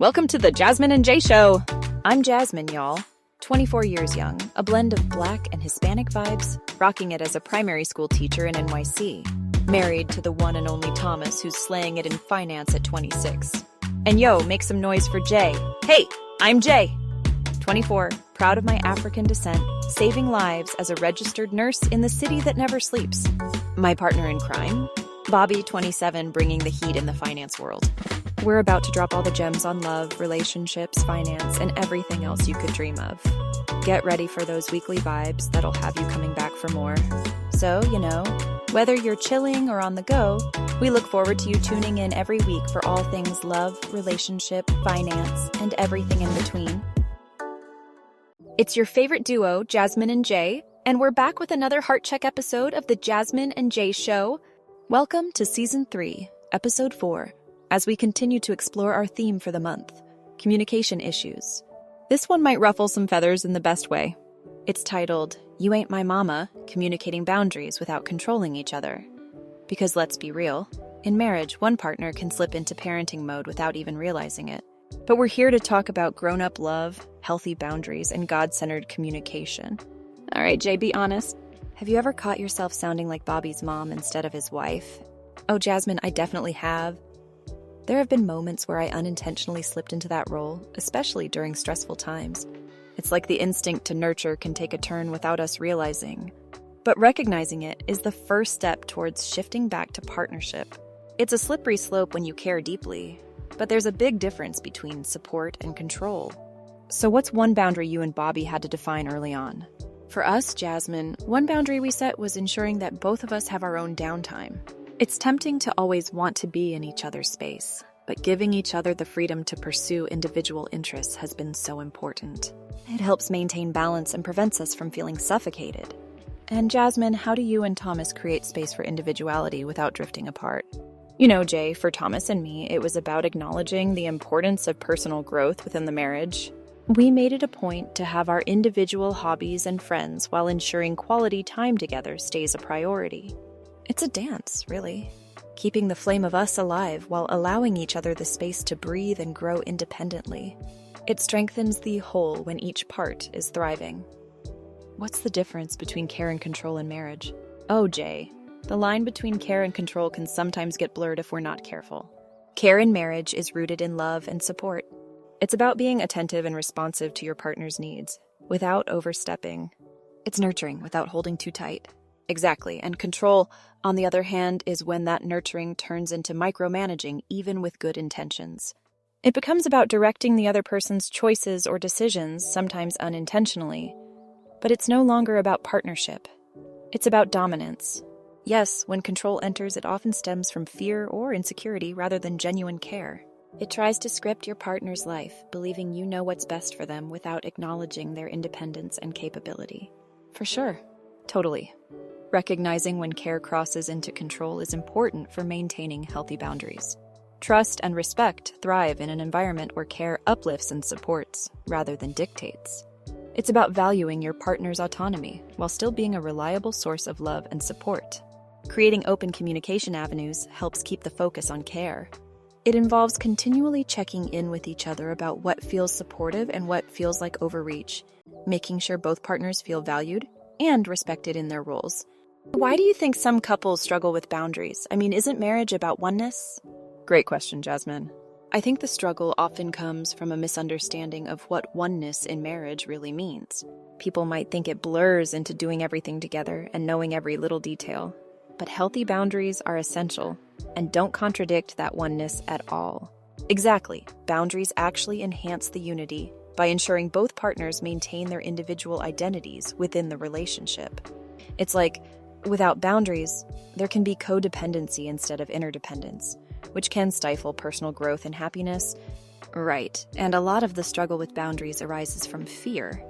Welcome to the Jasmine and Jay Show. I'm Jasmine, y'all. 24 years young, a blend of Black and Hispanic vibes, rocking it as a primary school teacher in NYC. Married to the one and only Thomas, who's slaying it in finance at 26. And yo, make some noise for Jay. Hey, I'm Jay. 24, proud of my African descent, saving lives as a registered nurse in the city that never sleeps. My partner in crime, Bobby, 27, bringing the heat in the finance world. We're about to drop all the gems on love, relationships, finance, and everything else you could dream of. Get ready for those weekly vibes that'll have you coming back for more. So, whether you're chilling or on the go, we look forward to you tuning in every week for all things love, relationship, finance, and everything in between. It's your favorite duo, Jasmine and Jay, and we're back with another Heart Check episode of the Jasmine and Jay Show. Welcome to Season 3, Episode 4, as we continue to explore our theme for the month, communication issues. This one might ruffle some feathers in the best way. It's titled, You Ain't My Mama, Communicating Boundaries Without Controlling Each Other. Because let's be real, in marriage, one partner can slip into parenting mode without even realizing it. But we're here to talk about grown-up love, healthy boundaries, and God-centered communication. All right, Jay, be honest. Have you ever caught yourself sounding like Bobby's mom instead of his wife? Oh, Jasmine, I definitely have. There have been moments where I unintentionally slipped into that role, especially during stressful times. It's like the instinct to nurture can take a turn without us realizing. But recognizing it is the first step towards shifting back to partnership. It's a slippery slope when you care deeply, but there's a big difference between support and control. So what's one boundary you and Bobby had to define early on? For us, Jasmine, one boundary we set was ensuring that both of us have our own downtime. It's tempting to always want to be in each other's space, but giving each other the freedom to pursue individual interests has been so important. It helps maintain balance and prevents us from feeling suffocated. And Jasmine, how do you and Thomas create space for individuality without drifting apart? Jay, for Thomas and me, it was about acknowledging the importance of personal growth within the marriage. We made it a point to have our individual hobbies and friends while ensuring quality time together stays a priority. It's a dance, really. Keeping the flame of us alive while allowing each other the space to breathe and grow independently. It strengthens the whole when each part is thriving. What's the difference between care and control in marriage? Oh, Jay, the line between care and control can sometimes get blurred if we're not careful. Care in marriage is rooted in love and support. It's about being attentive and responsive to your partner's needs, without overstepping. It's nurturing without holding too tight. Exactly, and control, on the other hand, is when that nurturing turns into micromanaging even with good intentions. It becomes about directing the other person's choices or decisions, sometimes unintentionally. But it's no longer about partnership. It's about dominance. Yes, when control enters, it often stems from fear or insecurity rather than genuine care. It tries to script your partner's life, believing you know what's best for them without acknowledging their independence and capability. For sure. Totally. Recognizing when care crosses into control is important for maintaining healthy boundaries. Trust and respect thrive in an environment where care uplifts and supports, rather than dictates. It's about valuing your partner's autonomy while still being a reliable source of love and support. Creating open communication avenues helps keep the focus on care. It involves continually checking in with each other about what feels supportive and what feels like overreach, making sure both partners feel valued and respected in their roles. Why do you think some couples struggle with boundaries? Isn't marriage about oneness? Great question, Jasmine. I think the struggle often comes from a misunderstanding of what oneness in marriage really means. People might think it blurs into doing everything together and knowing every little detail. But healthy boundaries are essential and don't contradict that oneness at all. Exactly, boundaries actually enhance the unity by ensuring both partners maintain their individual identities within the relationship. It's like, without boundaries, there can be codependency instead of interdependence, which can stifle personal growth and happiness. Right, and a lot of the struggle with boundaries arises from fear.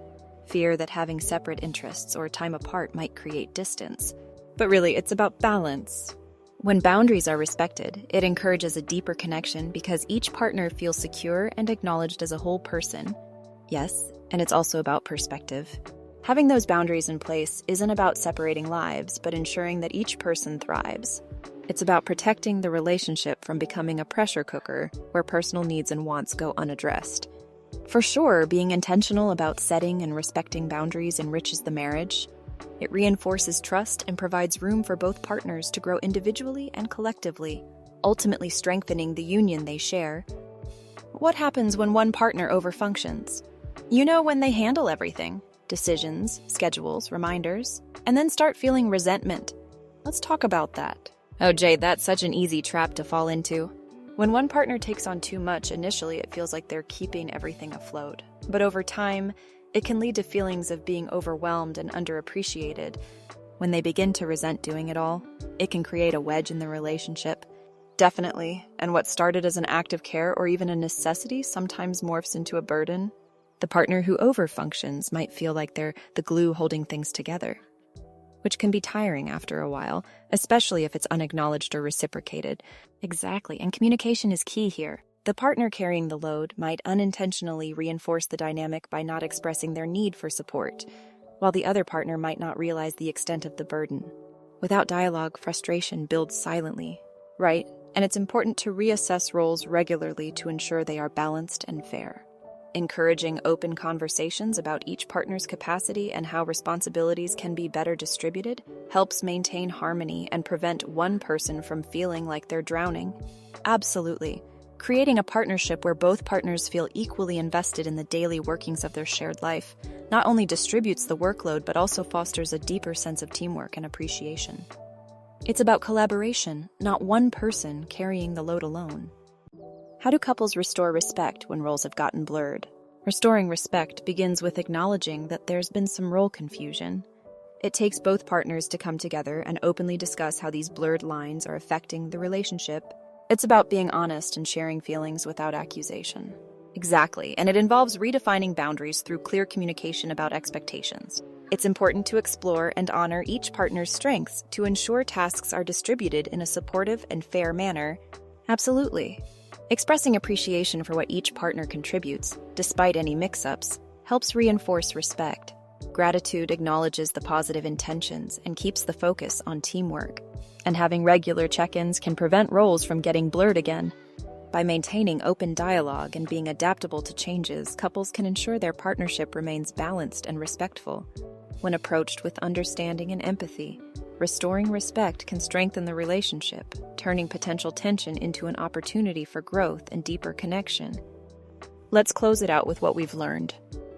Fear that having separate interests or time apart might create distance. But really, it's about balance. When boundaries are respected, it encourages a deeper connection because each partner feels secure and acknowledged as a whole person. Yes, and it's also about perspective. Having those boundaries in place isn't about separating lives, but ensuring that each person thrives. It's about protecting the relationship from becoming a pressure cooker where personal needs and wants go unaddressed. For sure, being intentional about setting and respecting boundaries enriches the marriage. It reinforces trust and provides room for both partners to grow individually and collectively, ultimately strengthening the union they share. What happens when one partner overfunctions? You know, when they handle everything, decisions, schedules, reminders, and then start feeling resentment. Let's talk about that. Oh, Jay, that's such an easy trap to fall into. When one partner takes on too much, initially it feels like they're keeping everything afloat. But over time, it can lead to feelings of being overwhelmed and underappreciated. When they begin to resent doing it all, it can create a wedge in the relationship. Definitely, and what started as an act of care or even a necessity sometimes morphs into a burden. The partner who overfunctions might feel like they're the glue holding things together, which can be tiring after a while, especially if it's unacknowledged or reciprocated. Exactly, and communication is key here. The partner carrying the load might unintentionally reinforce the dynamic by not expressing their need for support, while the other partner might not realize the extent of the burden. Without dialogue, frustration builds silently, right? And it's important to reassess roles regularly to ensure they are balanced and fair. Encouraging open conversations about each partner's capacity and how responsibilities can be better distributed helps maintain harmony and prevent one person from feeling like they're drowning. Absolutely. Creating a partnership where both partners feel equally invested in the daily workings of their shared life not only distributes the workload but also fosters a deeper sense of teamwork and appreciation. It's about collaboration, not one person carrying the load alone. How do couples restore respect when roles have gotten blurred? Restoring respect begins with acknowledging that there's been some role confusion. It takes both partners to come together and openly discuss how these blurred lines are affecting the relationship. It's about being honest and sharing feelings without accusation. Exactly, and it involves redefining boundaries through clear communication about expectations. It's important to explore and honor each partner's strengths to ensure tasks are distributed in a supportive and fair manner. Absolutely. Expressing appreciation for what each partner contributes, despite any mix-ups, helps reinforce respect. Gratitude acknowledges the positive intentions and keeps the focus on teamwork. And having regular check-ins can prevent roles from getting blurred again. By maintaining open dialogue and being adaptable to changes, couples can ensure their partnership remains balanced and respectful. When approached with understanding and empathy, restoring respect can strengthen the relationship, turning potential tension into an opportunity for growth and deeper connection. Let's close it out with what we've learned.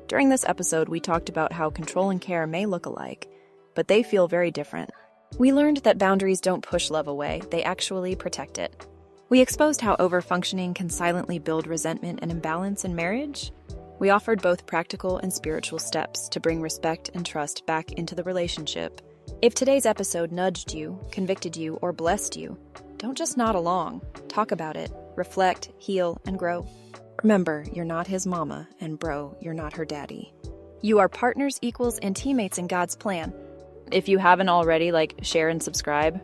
During this episode, we talked about how control and care may look alike, but they feel very different. We learned that boundaries don't push love away, they actually protect it. We exposed how overfunctioning can silently build resentment and imbalance in marriage. We offered both practical and spiritual steps to bring respect and trust back into the relationship. If today's episode nudged you, convicted you, or blessed you, don't just nod along. Talk about it, reflect, heal, and grow. Remember, you're not his mama, and bro, you're not her daddy. You are partners, equals, and teammates in God's plan. If you haven't already, share and subscribe.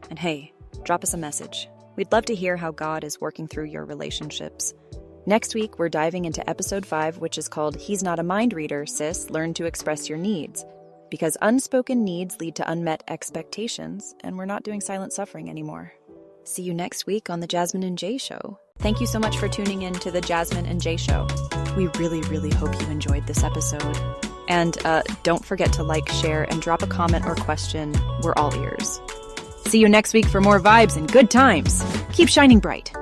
And hey, drop us a message. We'd love to hear how God is working through your relationships. Next week, we're diving into episode 5, which is called He's Not a Mind Reader, Sis, Learn to Express Your Needs. Because unspoken needs lead to unmet expectations, and we're not doing silent suffering anymore. See you next week on the Jasmine and Jay Show. Thank you so much for tuning in to the Jasmine and Jay Show. We really, really hope you enjoyed this episode. And don't forget to like, share, and drop a comment or question. We're all ears. See you next week for more vibes and good times. Keep shining bright.